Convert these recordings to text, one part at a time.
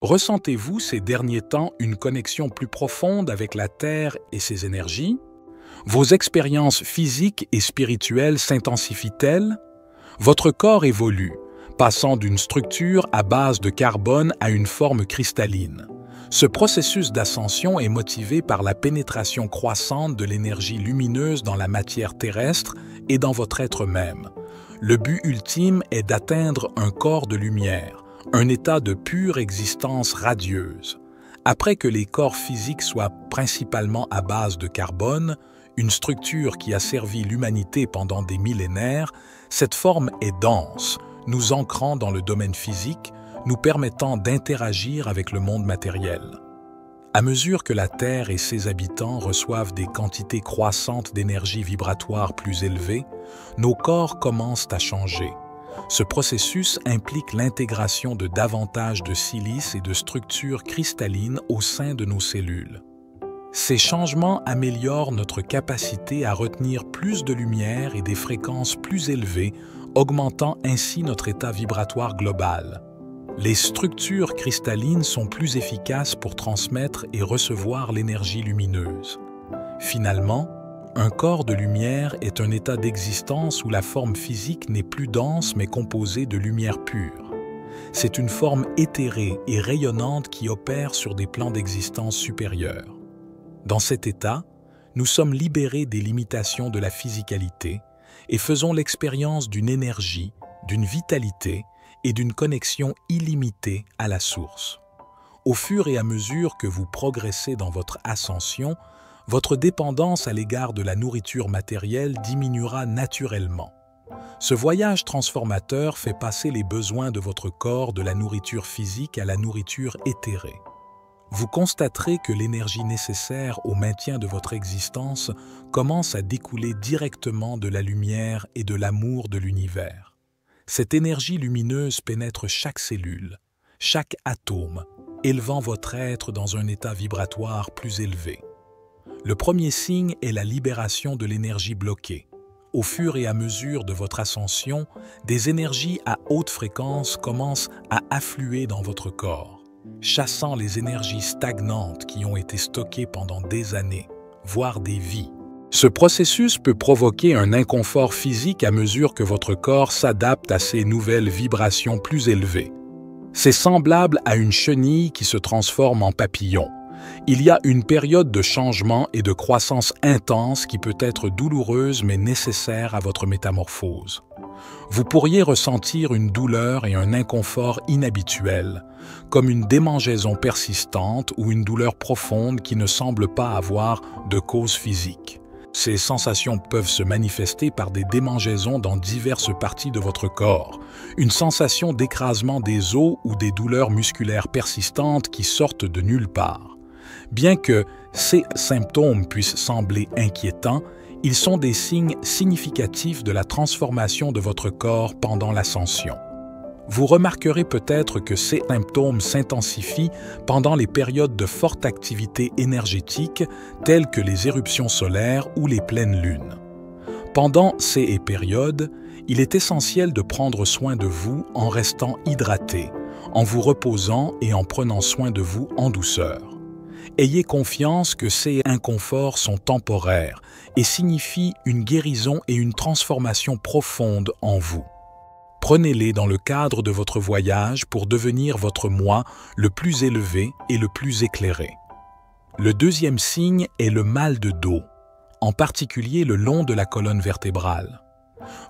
Ressentez-vous ces derniers temps une connexion plus profonde avec la Terre et ses énergies? Vos expériences physiques et spirituelles s'intensifient-elles? Votre corps évolue, passant d'une structure à base de carbone à une forme cristalline. Ce processus d'ascension est motivé par la pénétration croissante de l'énergie lumineuse dans la matière terrestre et dans votre être même. Le but ultime est d'atteindre un corps de lumière, un état de pure existence radieuse. Après que les corps physiques soient principalement à base de carbone, une structure qui a servi l'humanité pendant des millénaires, cette forme est dense, nous ancrant dans le domaine physique, nous permettant d'interagir avec le monde matériel. À mesure que la Terre et ses habitants reçoivent des quantités croissantes d'énergie vibratoire plus élevées, nos corps commencent à changer. Ce processus implique l'intégration de davantage de silice et de structures cristallines au sein de nos cellules. Ces changements améliorent notre capacité à retenir plus de lumière et des fréquences plus élevées, augmentant ainsi notre état vibratoire global. Les structures cristallines sont plus efficaces pour transmettre et recevoir l'énergie lumineuse. Finalement, un corps de lumière est un état d'existence où la forme physique n'est plus dense mais composée de lumière pure. C'est une forme éthérée et rayonnante qui opère sur des plans d'existence supérieurs. Dans cet état, nous sommes libérés des limitations de la physicalité et faisons l'expérience d'une énergie, d'une vitalité et d'une connexion illimitée à la source. Au fur et à mesure que vous progressez dans votre ascension, votre dépendance à l'égard de la nourriture matérielle diminuera naturellement. Ce voyage transformateur fait passer les besoins de votre corps de la nourriture physique à la nourriture éthérée. Vous constaterez que l'énergie nécessaire au maintien de votre existence commence à découler directement de la lumière et de l'amour de l'univers. Cette énergie lumineuse pénètre chaque cellule, chaque atome, élevant votre être dans un état vibratoire plus élevé. Le premier signe est la libération de l'énergie bloquée. Au fur et à mesure de votre ascension, des énergies à haute fréquence commencent à affluer dans votre corps, chassant les énergies stagnantes qui ont été stockées pendant des années, voire des vies. Ce processus peut provoquer un inconfort physique à mesure que votre corps s'adapte à ces nouvelles vibrations plus élevées. C'est semblable à une chenille qui se transforme en papillon. Il y a une période de changement et de croissance intense qui peut être douloureuse mais nécessaire à votre métamorphose. Vous pourriez ressentir une douleur et un inconfort inhabituels, comme une démangeaison persistante ou une douleur profonde qui ne semble pas avoir de cause physique. Ces sensations peuvent se manifester par des démangeaisons dans diverses parties de votre corps, une sensation d'écrasement des os ou des douleurs musculaires persistantes qui sortent de nulle part. Bien que ces symptômes puissent sembler inquiétants, ils sont des signes significatifs de la transformation de votre corps pendant l'ascension. Vous remarquerez peut-être que ces symptômes s'intensifient pendant les périodes de forte activité énergétique telles que les éruptions solaires ou les pleines lunes. Pendant ces périodes, il est essentiel de prendre soin de vous en restant hydraté, en vous reposant et en prenant soin de vous en douceur. Ayez confiance que ces inconforts sont temporaires et signifient une guérison et une transformation profonde en vous. Prenez-les dans le cadre de votre voyage pour devenir votre moi le plus élevé et le plus éclairé. Le deuxième signe est le mal de dos, en particulier le long de la colonne vertébrale.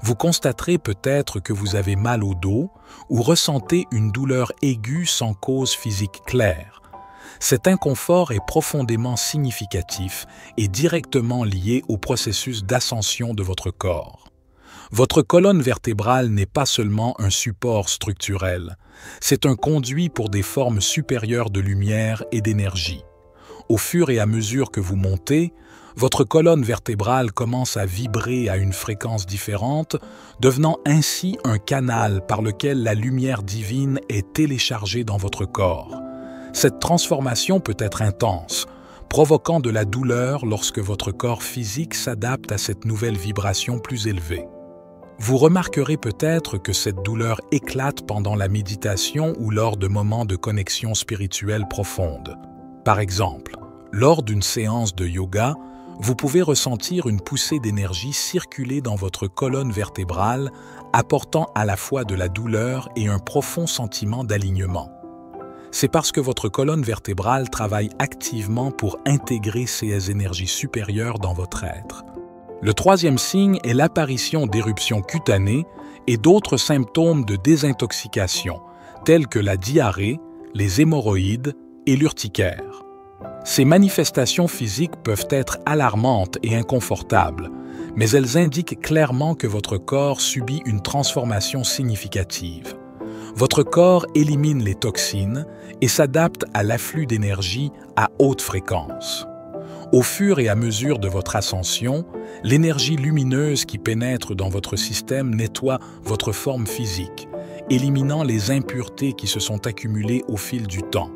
Vous constaterez peut-être que vous avez mal au dos ou ressentez une douleur aiguë sans cause physique claire. Cet inconfort est profondément significatif et directement lié au processus d'ascension de votre corps. Votre colonne vertébrale n'est pas seulement un support structurel, c'est un conduit pour des formes supérieures de lumière et d'énergie. Au fur et à mesure que vous montez, votre colonne vertébrale commence à vibrer à une fréquence différente, devenant ainsi un canal par lequel la lumière divine est téléchargée dans votre corps. Cette transformation peut être intense, provoquant de la douleur lorsque votre corps physique s'adapte à cette nouvelle vibration plus élevée. Vous remarquerez peut-être que cette douleur éclate pendant la méditation ou lors de moments de connexion spirituelle profonde. Par exemple, lors d'une séance de yoga, vous pouvez ressentir une poussée d'énergie circuler dans votre colonne vertébrale, apportant à la fois de la douleur et un profond sentiment d'alignement. C'est parce que votre colonne vertébrale travaille activement pour intégrer ces énergies supérieures dans votre être. Le troisième signe est l'apparition d'éruptions cutanées et d'autres symptômes de désintoxication, tels que la diarrhée, les hémorroïdes et l'urticaire. Ces manifestations physiques peuvent être alarmantes et inconfortables, mais elles indiquent clairement que votre corps subit une transformation significative. Votre corps élimine les toxines et s'adapte à l'afflux d'énergie à haute fréquence. Au fur et à mesure de votre ascension, l'énergie lumineuse qui pénètre dans votre système nettoie votre forme physique, éliminant les impuretés qui se sont accumulées au fil du temps.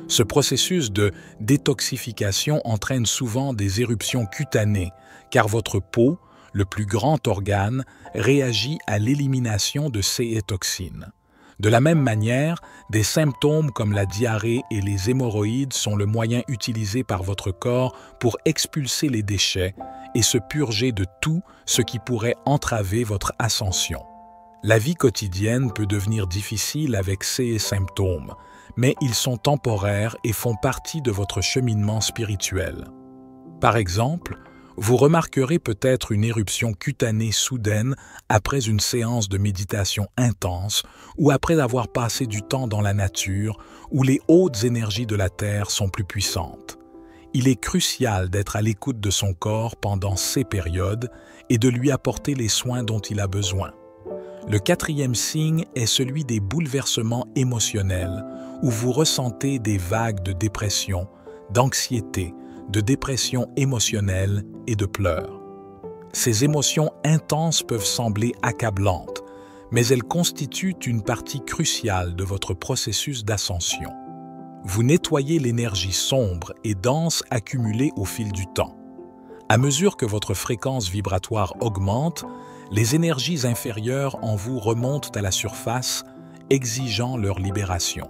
Ce processus de détoxification entraîne souvent des éruptions cutanées, car votre peau, le plus grand organe, réagit à l'élimination de ces toxines. De la même manière, des symptômes comme la diarrhée et les hémorroïdes sont le moyen utilisé par votre corps pour expulser les déchets et se purger de tout ce qui pourrait entraver votre ascension. La vie quotidienne peut devenir difficile avec ces symptômes, mais ils sont temporaires et font partie de votre cheminement spirituel. Par exemple, vous remarquerez peut-être une éruption cutanée soudaine après une séance de méditation intense ou après avoir passé du temps dans la nature où les hautes énergies de la Terre sont plus puissantes. Il est crucial d'être à l'écoute de son corps pendant ces périodes et de lui apporter les soins dont il a besoin. Le quatrième signe est celui des bouleversements émotionnels où vous ressentez des vagues de dépression, d'anxiété, de dépression émotionnelle et de pleurs. Ces émotions intenses peuvent sembler accablantes, mais elles constituent une partie cruciale de votre processus d'ascension. Vous nettoyez l'énergie sombre et dense accumulée au fil du temps. À mesure que votre fréquence vibratoire augmente, les énergies inférieures en vous remontent à la surface, exigeant leur libération.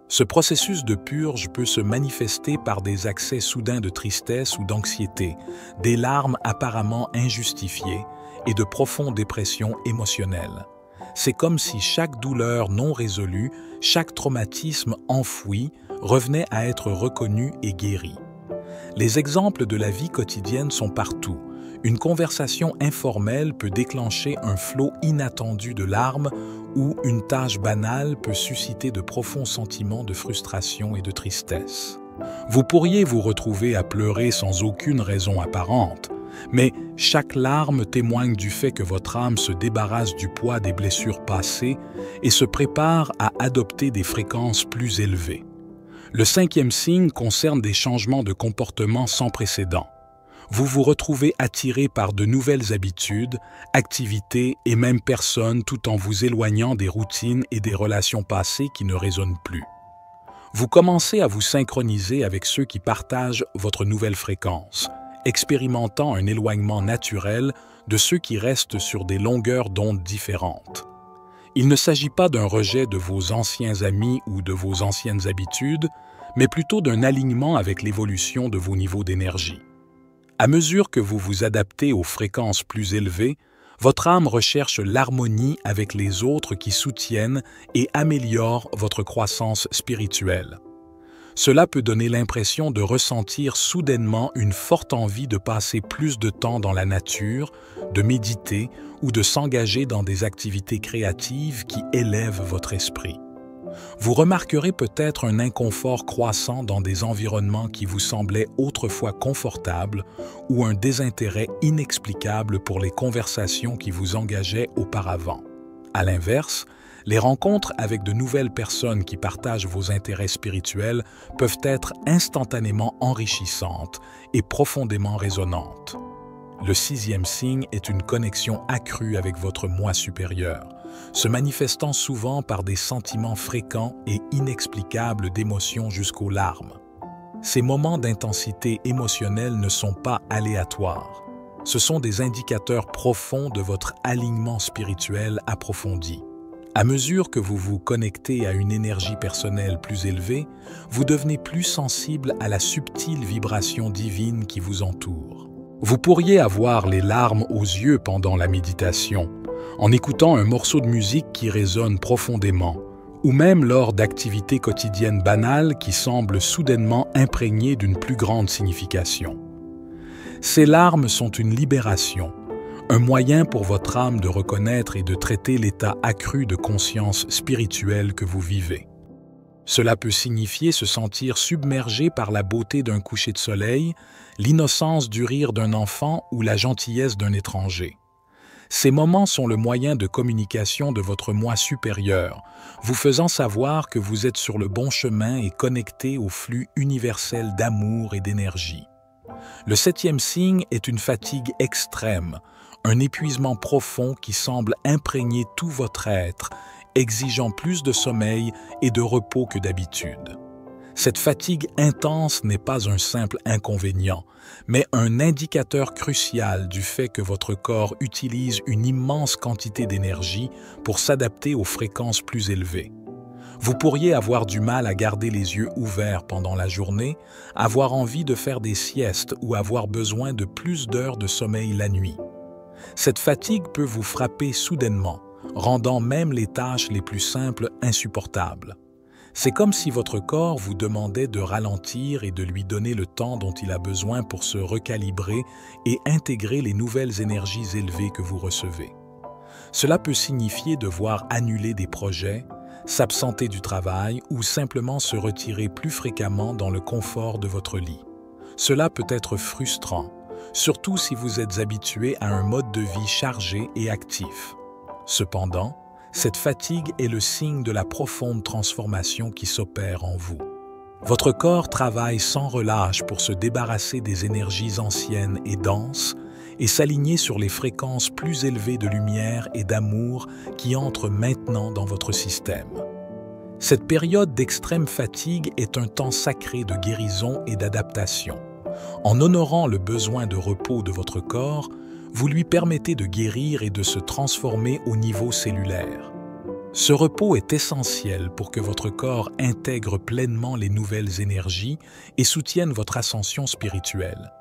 Ce processus de purge peut se manifester par des accès soudains de tristesse ou d'anxiété, des larmes apparemment injustifiées et de profondes dépressions émotionnelles. C'est comme si chaque douleur non résolue, chaque traumatisme enfoui, revenait à être reconnu et guéri. Les exemples de la vie quotidienne sont partout. Une conversation informelle peut déclencher un flot inattendu de larmes ou une tâche banale peut susciter de profonds sentiments de frustration et de tristesse. Vous pourriez vous retrouver à pleurer sans aucune raison apparente, mais chaque larme témoigne du fait que votre âme se débarrasse du poids des blessures passées et se prépare à adopter des fréquences plus élevées. Le cinquième signe concerne des changements de comportement sans précédent. Vous vous retrouvez attiré par de nouvelles habitudes, activités et même personnes tout en vous éloignant des routines et des relations passées qui ne résonnent plus. Vous commencez à vous synchroniser avec ceux qui partagent votre nouvelle fréquence, expérimentant un éloignement naturel de ceux qui restent sur des longueurs d'onde différentes. Il ne s'agit pas d'un rejet de vos anciens amis ou de vos anciennes habitudes, mais plutôt d'un alignement avec l'évolution de vos niveaux d'énergie. À mesure que vous vous adaptez aux fréquences plus élevées, votre âme recherche l'harmonie avec les autres qui soutiennent et améliorent votre croissance spirituelle. Cela peut donner l'impression de ressentir soudainement une forte envie de passer plus de temps dans la nature, de méditer ou de s'engager dans des activités créatives qui élèvent votre esprit. Vous remarquerez peut-être un inconfort croissant dans des environnements qui vous semblaient autrefois confortables ou un désintérêt inexplicable pour les conversations qui vous engageaient auparavant. À l'inverse, les rencontres avec de nouvelles personnes qui partagent vos intérêts spirituels peuvent être instantanément enrichissantes et profondément résonantes. Le sixième signe est une connexion accrue avec votre moi supérieur, se manifestant souvent par des sentiments fréquents et inexplicables d'émotion jusqu'aux larmes. Ces moments d'intensité émotionnelle ne sont pas aléatoires. Ce sont des indicateurs profonds de votre alignement spirituel approfondi. À mesure que vous vous connectez à une énergie personnelle plus élevée, vous devenez plus sensible à la subtile vibration divine qui vous entoure. Vous pourriez avoir les larmes aux yeux pendant la méditation, en écoutant un morceau de musique qui résonne profondément, ou même lors d'activités quotidiennes banales qui semblent soudainement imprégnées d'une plus grande signification. Ces larmes sont une libération, un moyen pour votre âme de reconnaître et de traiter l'état accru de conscience spirituelle que vous vivez. Cela peut signifier se sentir submergé par la beauté d'un coucher de soleil, l'innocence du rire d'un enfant ou la gentillesse d'un étranger. Ces moments sont le moyen de communication de votre moi supérieur, vous faisant savoir que vous êtes sur le bon chemin et connecté au flux universel d'amour et d'énergie. Le 7e signe est une fatigue extrême, un épuisement profond qui semble imprégner tout votre être, exigeant plus de sommeil et de repos que d'habitude. Cette fatigue intense n'est pas un simple inconvénient, mais un indicateur crucial du fait que votre corps utilise une immense quantité d'énergie pour s'adapter aux fréquences plus élevées. Vous pourriez avoir du mal à garder les yeux ouverts pendant la journée, avoir envie de faire des siestes ou avoir besoin de plus d'heures de sommeil la nuit. Cette fatigue peut vous frapper soudainement, rendant même les tâches les plus simples insupportables. C'est comme si votre corps vous demandait de ralentir et de lui donner le temps dont il a besoin pour se recalibrer et intégrer les nouvelles énergies élevées que vous recevez. Cela peut signifier devoir annuler des projets, s'absenter du travail ou simplement se retirer plus fréquemment dans le confort de votre lit. Cela peut être frustrant, surtout si vous êtes habitué à un mode de vie chargé et actif. Cependant, cette fatigue est le signe de la profonde transformation qui s'opère en vous. Votre corps travaille sans relâche pour se débarrasser des énergies anciennes et denses et s'aligner sur les fréquences plus élevées de lumière et d'amour qui entrent maintenant dans votre système. Cette période d'extrême fatigue est un temps sacré de guérison et d'adaptation. En honorant le besoin de repos de votre corps, vous lui permettez de guérir et de se transformer au niveau cellulaire. Ce repos est essentiel pour que votre corps intègre pleinement les nouvelles énergies et soutienne votre ascension spirituelle.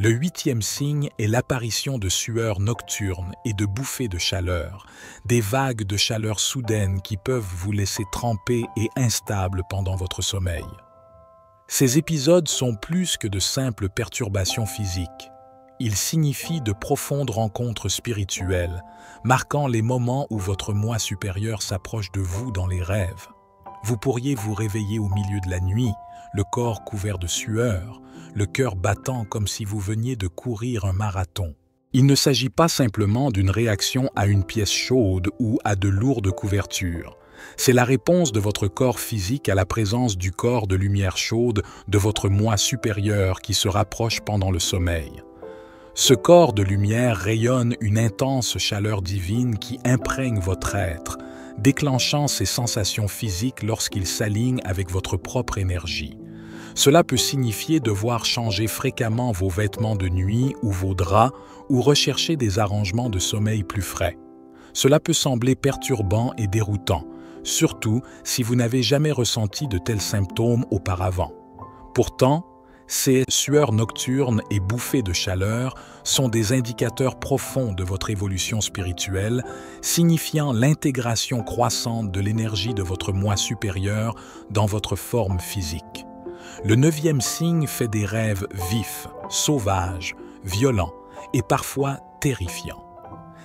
Le 8e signe est l'apparition de sueurs nocturnes et de bouffées de chaleur, des vagues de chaleur soudaines qui peuvent vous laisser trempé et instable pendant votre sommeil. Ces épisodes sont plus que de simples perturbations physiques. Ils signifient de profondes rencontres spirituelles, marquant les moments où votre moi supérieur s'approche de vous dans les rêves. Vous pourriez vous réveiller au milieu de la nuit, le corps couvert de sueur, le cœur battant comme si vous veniez de courir un marathon. Il ne s'agit pas simplement d'une réaction à une pièce chaude ou à de lourdes couvertures. C'est la réponse de votre corps physique à la présence du corps de lumière chaude de votre moi supérieur qui se rapproche pendant le sommeil. Ce corps de lumière rayonne une intense chaleur divine qui imprègne votre être, déclenchant ces sensations physiques lorsqu'il s'aligne avec votre propre énergie. Cela peut signifier devoir changer fréquemment vos vêtements de nuit ou vos draps ou rechercher des arrangements de sommeil plus frais. Cela peut sembler perturbant et déroutant, surtout si vous n'avez jamais ressenti de tels symptômes auparavant. Pourtant, ces sueurs nocturnes et bouffées de chaleur sont des indicateurs profonds de votre évolution spirituelle, signifiant l'intégration croissante de l'énergie de votre moi supérieur dans votre forme physique. Le 9e signe fait des rêves vifs, sauvages, violents et parfois terrifiants.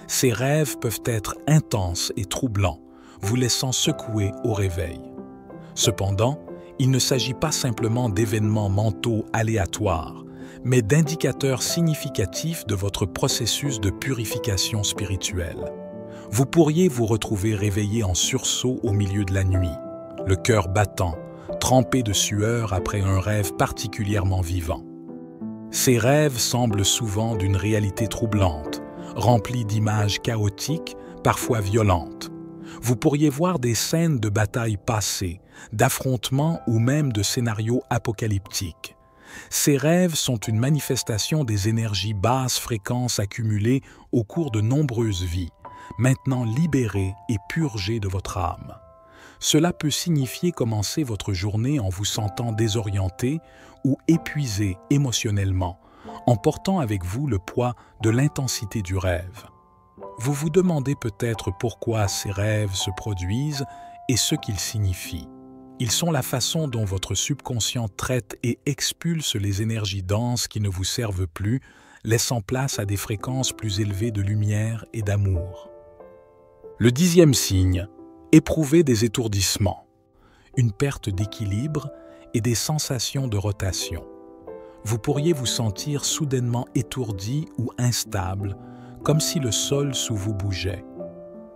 Ces rêves peuvent être intenses et troublants, vous laissant secouer au réveil. Cependant, il ne s'agit pas simplement d'événements mentaux aléatoires, mais d'indicateurs significatifs de votre processus de purification spirituelle. Vous pourriez vous retrouver réveillé en sursaut au milieu de la nuit, le cœur battant, trempé de sueur après un rêve particulièrement vivant. Ces rêves semblent souvent d'une réalité troublante, remplie d'images chaotiques, parfois violentes. Vous pourriez voir des scènes de batailles passées, d'affrontements ou même de scénarios apocalyptiques. Ces rêves sont une manifestation des énergies basses fréquences accumulées au cours de nombreuses vies, maintenant libérées et purgées de votre âme. Cela peut signifier commencer votre journée en vous sentant désorienté ou épuisé émotionnellement, en portant avec vous le poids de l'intensité du rêve. Vous vous demandez peut-être pourquoi ces rêves se produisent et ce qu'ils signifient. Ils sont la façon dont votre subconscient traite et expulse les énergies denses qui ne vous servent plus, laissant place à des fréquences plus élevées de lumière et d'amour. Le 10e signe, éprouver des étourdissements, une perte d'équilibre et des sensations de rotation. Vous pourriez vous sentir soudainement étourdi ou instable, comme si le sol sous vous bougeait.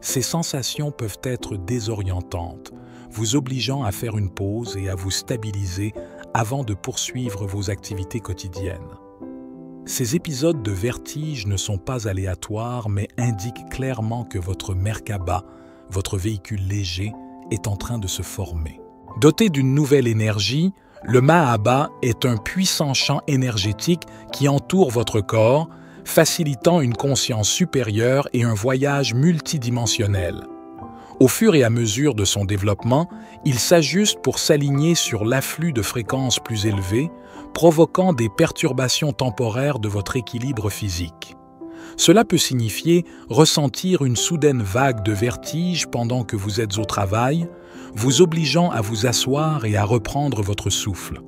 Ces sensations peuvent être désorientantes, vous obligeant à faire une pause et à vous stabiliser avant de poursuivre vos activités quotidiennes. Ces épisodes de vertige ne sont pas aléatoires, mais indiquent clairement que votre Merkaba, votre véhicule léger, est en train de se former. Doté d'une nouvelle énergie, le Mahaba est un puissant champ énergétique qui entoure votre corps, facilitant une conscience supérieure et un voyage multidimensionnel. Au fur et à mesure de son développement, il s'ajuste pour s'aligner sur l'afflux de fréquences plus élevées, provoquant des perturbations temporaires de votre équilibre physique. Cela peut signifier ressentir une soudaine vague de vertige pendant que vous êtes au travail, vous obligeant à vous asseoir et à reprendre votre souffle.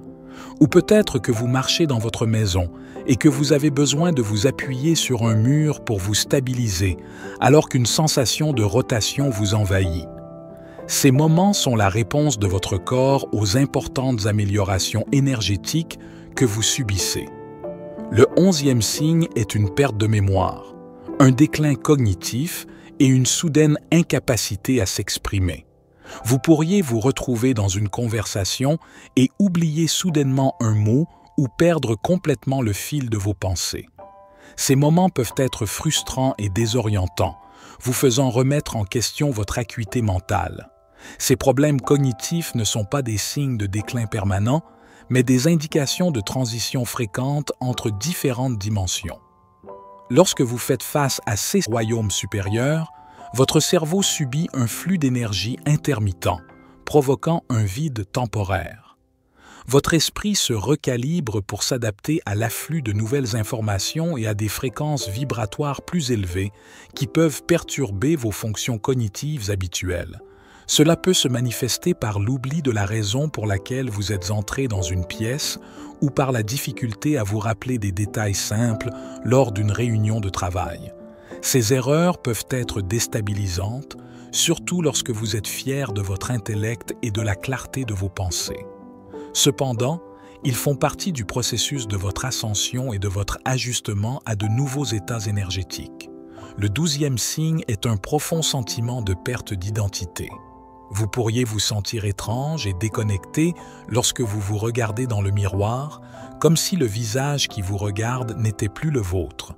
Ou peut-être que vous marchez dans votre maison et que vous avez besoin de vous appuyer sur un mur pour vous stabiliser, alors qu'une sensation de rotation vous envahit. Ces moments sont la réponse de votre corps aux importantes améliorations énergétiques que vous subissez. Le 11e signe est une perte de mémoire, un déclin cognitif et une soudaine incapacité à s'exprimer. Vous pourriez vous retrouver dans une conversation et oublier soudainement un mot ou perdre complètement le fil de vos pensées. Ces moments peuvent être frustrants et désorientants, vous faisant remettre en question votre acuité mentale. Ces problèmes cognitifs ne sont pas des signes de déclin permanent, mais des indications de transition fréquentes entre différentes dimensions. Lorsque vous faites face à ces royaumes supérieurs, votre cerveau subit un flux d'énergie intermittent, provoquant un vide temporaire. Votre esprit se recalibre pour s'adapter à l'afflux de nouvelles informations et à des fréquences vibratoires plus élevées qui peuvent perturber vos fonctions cognitives habituelles. Cela peut se manifester par l'oubli de la raison pour laquelle vous êtes entré dans une pièce ou par la difficulté à vous rappeler des détails simples lors d'une réunion de travail. Ces erreurs peuvent être déstabilisantes, surtout lorsque vous êtes fier de votre intellect et de la clarté de vos pensées. Cependant, ils font partie du processus de votre ascension et de votre ajustement à de nouveaux états énergétiques. Le 12e signe est un profond sentiment de perte d'identité. Vous pourriez vous sentir étrange et déconnecté lorsque vous vous regardez dans le miroir, comme si le visage qui vous regarde n'était plus le vôtre.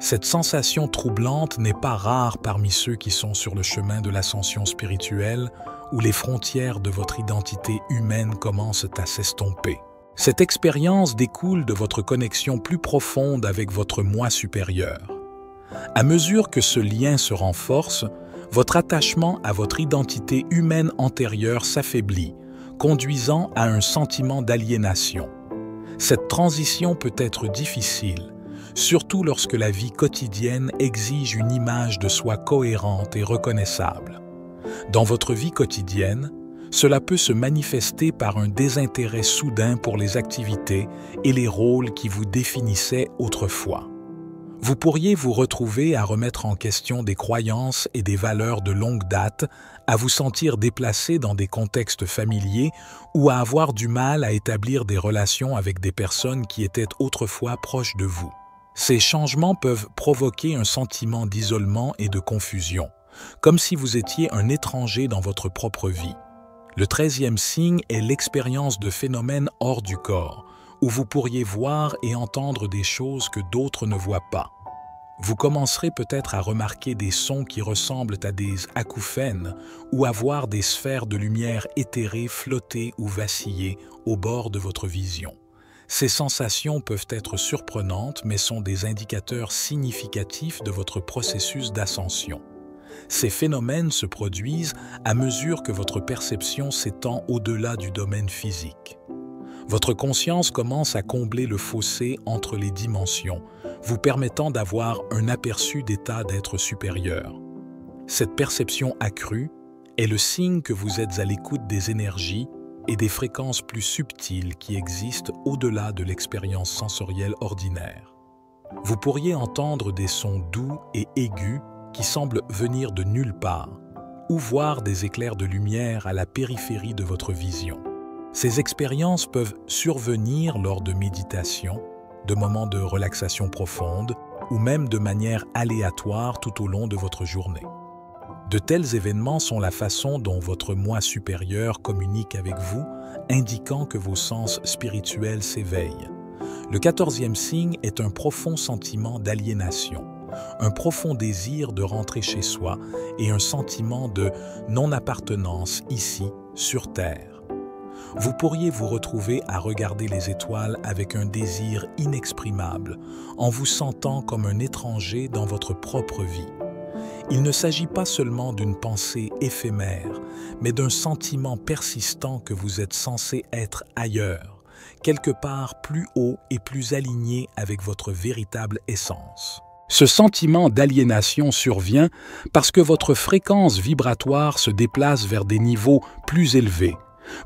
Cette sensation troublante n'est pas rare parmi ceux qui sont sur le chemin de l'ascension spirituelle, où les frontières de votre identité humaine commencent à s'estomper. Cette expérience découle de votre connexion plus profonde avec votre moi supérieur. À mesure que ce lien se renforce, votre attachement à votre identité humaine antérieure s'affaiblit, conduisant à un sentiment d'aliénation. Cette transition peut être difficile, surtout lorsque la vie quotidienne exige une image de soi cohérente et reconnaissable. Dans votre vie quotidienne, cela peut se manifester par un désintérêt soudain pour les activités et les rôles qui vous définissaient autrefois. Vous pourriez vous retrouver à remettre en question des croyances et des valeurs de longue date, à vous sentir déplacé dans des contextes familiers ou à avoir du mal à établir des relations avec des personnes qui étaient autrefois proches de vous. Ces changements peuvent provoquer un sentiment d'isolement et de confusion, comme si vous étiez un étranger dans votre propre vie. Le 13e signe est l'expérience de phénomènes hors du corps, où vous pourriez voir et entendre des choses que d'autres ne voient pas. Vous commencerez peut-être à remarquer des sons qui ressemblent à des acouphènes ou à voir des sphères de lumière éthérées flotter ou vaciller au bord de votre vision. Ces sensations peuvent être surprenantes, mais sont des indicateurs significatifs de votre processus d'ascension. Ces phénomènes se produisent à mesure que votre perception s'étend au-delà du domaine physique. Votre conscience commence à combler le fossé entre les dimensions, vous permettant d'avoir un aperçu d'état d'être supérieur. Cette perception accrue est le signe que vous êtes à l'écoute des énergies et des fréquences plus subtiles qui existent au-delà de l'expérience sensorielle ordinaire. Vous pourriez entendre des sons doux et aigus qui semblent venir de nulle part, ou voir des éclairs de lumière à la périphérie de votre vision. Ces expériences peuvent survenir lors de méditation, de moments de relaxation profonde, ou même de manière aléatoire tout au long de votre journée. De tels événements sont la façon dont votre moi supérieur communique avec vous, indiquant que vos sens spirituels s'éveillent. Le 14e signe est un profond sentiment d'aliénation, un profond désir de rentrer chez soi et un sentiment de non-appartenance ici, sur Terre. Vous pourriez vous retrouver à regarder les étoiles avec un désir inexprimable, en vous sentant comme un étranger dans votre propre vie. Il ne s'agit pas seulement d'une pensée éphémère, mais d'un sentiment persistant que vous êtes censé être ailleurs, quelque part plus haut et plus aligné avec votre véritable essence. Ce sentiment d'aliénation survient parce que votre fréquence vibratoire se déplace vers des niveaux plus élevés,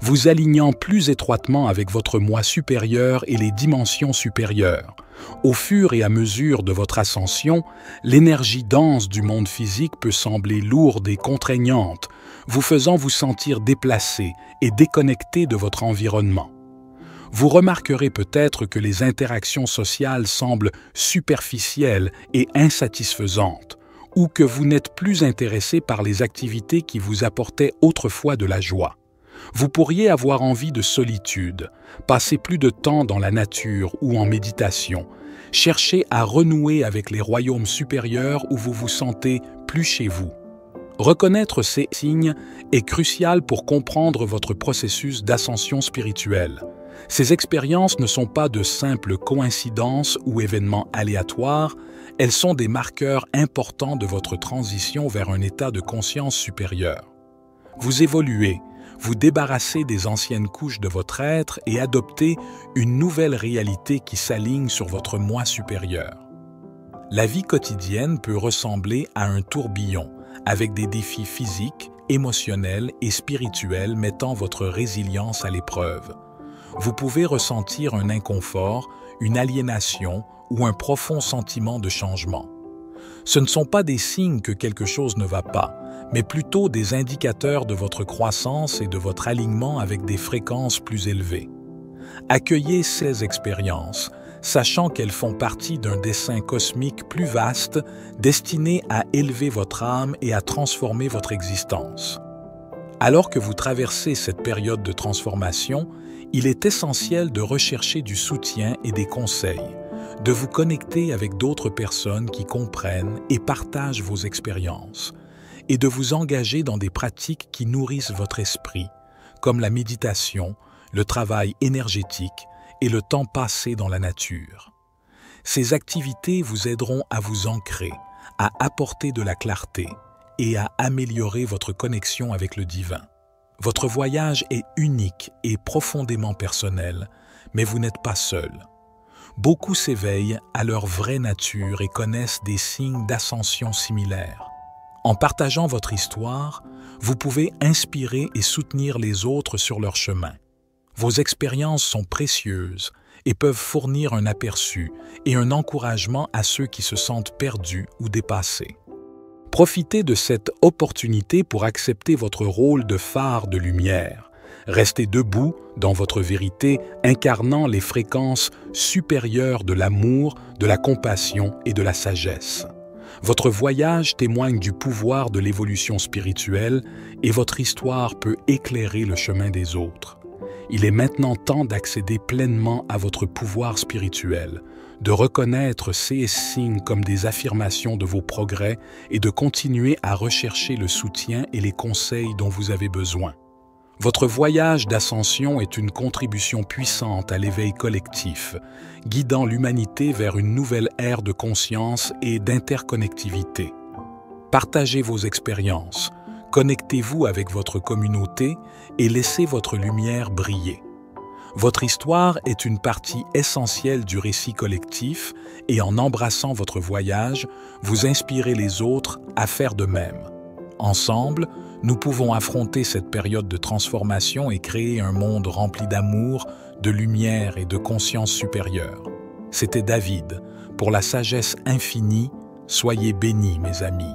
vous alignant plus étroitement avec votre moi supérieur et les dimensions supérieures. Au fur et à mesure de votre ascension, l'énergie dense du monde physique peut sembler lourde et contraignante, vous faisant vous sentir déplacé et déconnecté de votre environnement. Vous remarquerez peut-être que les interactions sociales semblent superficielles et insatisfaisantes, ou que vous n'êtes plus intéressé par les activités qui vous apportaient autrefois de la joie. Vous pourriez avoir envie de solitude, passer plus de temps dans la nature ou en méditation, chercher à renouer avec les royaumes supérieurs où vous vous sentez plus chez vous. Reconnaître ces signes est crucial pour comprendre votre processus d'ascension spirituelle. Ces expériences ne sont pas de simples coïncidences ou événements aléatoires, elles sont des marqueurs importants de votre transition vers un état de conscience supérieure. Vous évoluez, vous débarrassez des anciennes couches de votre être et adoptez une nouvelle réalité qui s'aligne sur votre moi supérieur. La vie quotidienne peut ressembler à un tourbillon, avec des défis physiques, émotionnels et spirituels mettant votre résilience à l'épreuve. Vous pouvez ressentir un inconfort, une aliénation ou un profond sentiment de changement. Ce ne sont pas des signes que quelque chose ne va pas, mais plutôt des indicateurs de votre croissance et de votre alignement avec des fréquences plus élevées. Accueillez ces expériences, sachant qu'elles font partie d'un dessein cosmique plus vaste, destiné à élever votre âme et à transformer votre existence. Alors que vous traversez cette période de transformation, il est essentiel de rechercher du soutien et des conseils, de vous connecter avec d'autres personnes qui comprennent et partagent vos expériences, et de vous engager dans des pratiques qui nourrissent votre esprit, comme la méditation, le travail énergétique et le temps passé dans la nature. Ces activités vous aideront à vous ancrer, à apporter de la clarté et à améliorer votre connexion avec le divin. Votre voyage est unique et profondément personnel, mais vous n'êtes pas seul. Beaucoup s'éveillent à leur vraie nature et connaissent des signes d'ascension similaires. En partageant votre histoire, vous pouvez inspirer et soutenir les autres sur leur chemin. Vos expériences sont précieuses et peuvent fournir un aperçu et un encouragement à ceux qui se sentent perdus ou dépassés. Profitez de cette opportunité pour accepter votre rôle de phare de lumière. Restez debout dans votre vérité, incarnant les fréquences supérieures de l'amour, de la compassion et de la sagesse. Votre voyage témoigne du pouvoir de l'évolution spirituelle et votre histoire peut éclairer le chemin des autres. Il est maintenant temps d'accéder pleinement à votre pouvoir spirituel, de reconnaître ces signes comme des affirmations de vos progrès et de continuer à rechercher le soutien et les conseils dont vous avez besoin. Votre voyage d'ascension est une contribution puissante à l'éveil collectif, guidant l'humanité vers une nouvelle ère de conscience et d'interconnectivité. Partagez vos expériences, connectez-vous avec votre communauté et laissez votre lumière briller. Votre histoire est une partie essentielle du récit collectif et en embrassant votre voyage, vous inspirez les autres à faire de même. Ensemble, nous pouvons affronter cette période de transformation et créer un monde rempli d'amour, de lumière et de conscience supérieure. C'était David. Pour la sagesse infinie, soyez bénis, mes amis.